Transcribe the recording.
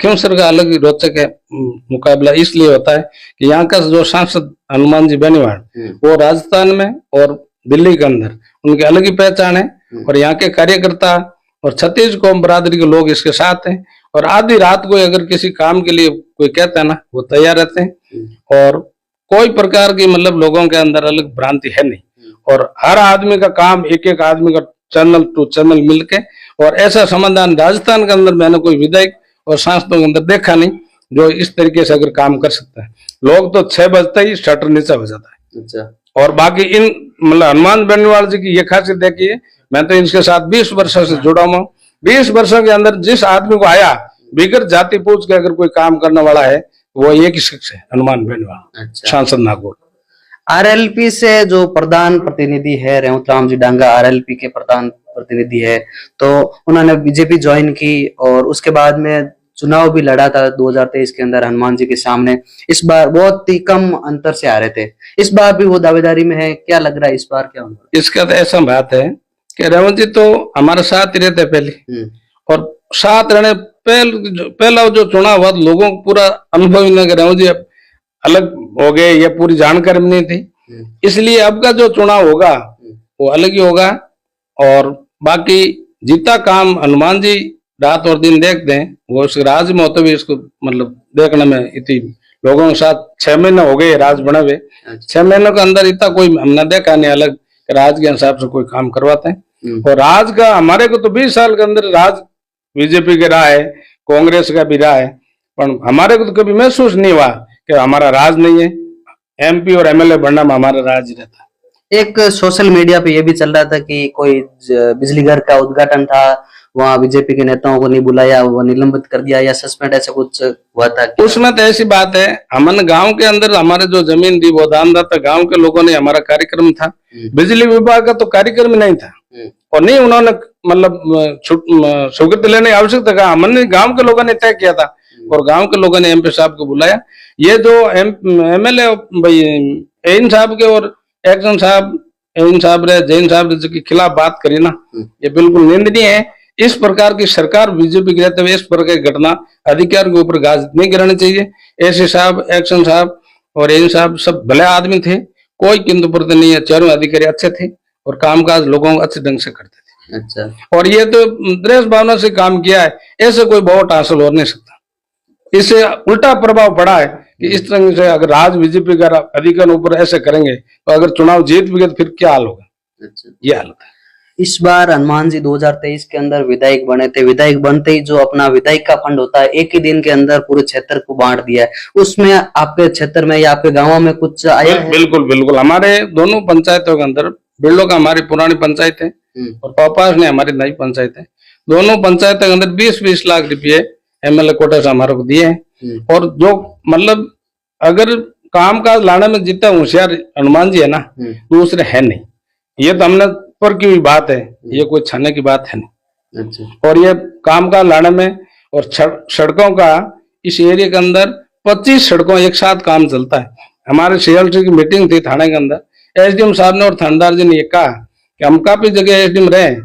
खिमसर का अलग ही रोचक है मुकाबला इसलिए होता है कि यहाँ का जो सांसद हनुमान जी बेनीवाल वो राजस्थान में और दिल्ली के अंदर उनकी अलग ही पहचान है, और यहाँ के कार्यकर्ता और छत्तीस कौम बरादरी के लोग इसके साथ हैं, और आधी रात को अगर किसी काम के लिए कोई कहता है ना वो तैयार रहते हैं, और कोई प्रकार की मतलब लोगों के अंदर अलग भ्रांति है नहीं, और हर आदमी का काम एक एक आदमी का चैनल टू चैनल मिलके, और ऐसा समाधान राजस्थान के अंदर मैंने कोई विधायक और सांसदों के अंदर देखा नहीं जो इस तरीके से अगर काम कर सकता है। लोग तो 6 बजते ही शटर नीचा हो जाता है। अच्छा। और बाकी इन मतलब हनुमान बेनीवाल जी की ये खासियत देखिए, मैं तो इनके साथ 20 वर्षों से जुड़ा हूँ। 20 वर्षों के अंदर जिस आदमी को आया बिगड़ जाति पूछ के अगर कोई काम करने वाला है वो एक ही शख्स है, हनुमान बेनीवाल। अच्छा। सांसद नागौर। आरएलपी से जो प्रधान प्रतिनिधि है रेवत राम जी डांगा, आरएलपी के प्रधान प्रतिनिधि है, तो उन्होंने बीजेपी ज्वाइन की और उसके बाद में चुनाव भी लड़ा था 2023 के अंदर हनुमान जी के सामने। इस बार बहुत ही कम अंतर से हारे थे, इस बार भी वो दावेदारी में है। क्या लग रहा है इस बार क्या होगा? इसका तो ऐसा बात है कि रेवत जी तो हमारे साथ ही रहते पहले, और साथ रहने पहला जो चुनाव हुआ लोगों को पूरा अनुभव ही नहीं, रेवत जी अलग हो गए, ये पूरी जानकारी नहीं थी, इसलिए अब का जो चुनाव होगा वो अलग ही होगा। और बाकी जितना काम हनुमान जी रात और दिन देखते हैं वो इस राज में होते हुए इसको मतलब देखने में इतनी लोगों के साथ 6 महीने हो गए राज बने हुए। 6 महीनों के अंदर इतना कोई हमने देखा नहीं अलग राज के हिसाब से कोई काम करवाते हैं। और राज का हमारे को तो 20 साल के अंदर राज बीजेपी का रहा है, कांग्रेस का भी रहा है, पर हमारे को तो कभी महसूस नहीं हुआ कि हमारा राज नहीं है। एमपी और एमएलए बनना में हमारा राज ही रहता है। एक सोशल मीडिया पे ये भी चल रहा था कि कोई बिजली घर का उद्घाटन था, वहाँ बीजेपी के नेताओं को नहीं बुलाया, वो निलंबित कर दिया या सस्पेंड, ऐसा कुछ हुआ था? उसमें तो ऐसी बात है, हमने गांव के अंदर हमारे जो जमीन दी वो दानदाता गांव के लोगों ने हमारा कार्यक्रम था, बिजली विभाग का तो कार्यक्रम नहीं था, और नहीं उन्होंने मतलब स्वीकृति लेने की आवश्यकता कहा, हमने गांव के लोगों ने तय किया था, और गांव के लोगों ने एमपी साहब को बुलाया। ये जो एमएलए भाई एन साहब के और एक्शन साहब एन साहब रे जैन साहब के खिलाफ बात करी ना, ये बिल्कुल निंदनीय है। इस प्रकार की सरकार बीजेपी के रहते हुए इस प्रकार की घटना अधिकार के ऊपर गाज नहीं गिरानी चाहिए। ऐसे साहब एक्शन साहब और एन साहब सब भले आदमी थे, कोई किंतु प्रति नहीं है, चारों अधिकारी अच्छे थे और कामकाज लोगों को अच्छे ढंग से करते थे। अच्छा। और ये तो देश भावना से काम किया है, ऐसे कोई वोट हासिल हो नहीं सकता। इससे उल्टा प्रभाव पड़ा है कि इस तरह से अगर राज बीजेपी का अधिकार ऊपर ऐसे करेंगे तो अगर चुनाव जीत भी गए तो फिर क्या हाल होगा? अच्छा। ये हाल है। इस बार हनुमान जी 2023 के अंदर विधायक बने थे, विधायक बनते ही जो अपना विधायक का फंड होता है एक ही दिन के अंदर पूरे क्षेत्र को बांट दिया है, उसमें आपके क्षेत्र में या आपके गाँव में कुछ आया है? बिल्कुल बिल्कुल, हमारे दोनों पंचायतों के अंदर बिल्डो का हमारी पुरानी पंचायत है और पापास ने हमारी नई पंचायत है, दोनों पंचायतों के अंदर 20-20 लाख रुपये एमएलए कोटा से हमारे को दिए हैं। और जो मतलब अगर काम काज लाने में जितना होशियार हनुमान जी है ना दूसरे है नहीं, ये तो हमने पर की हुई बात है, ये कोई छाने की बात है नहीं। अच्छा। और ये काम काज लाने में और सड़कों का इस एरिया के अंदर 25 सड़कों एक साथ काम चलता है। हमारे सीएलसी की मीटिंग थी थाने के अंदर, एसडीएम साहब ने और थानेदार जी ने ये कहा कि हम काफी जगह एसडीएम रहे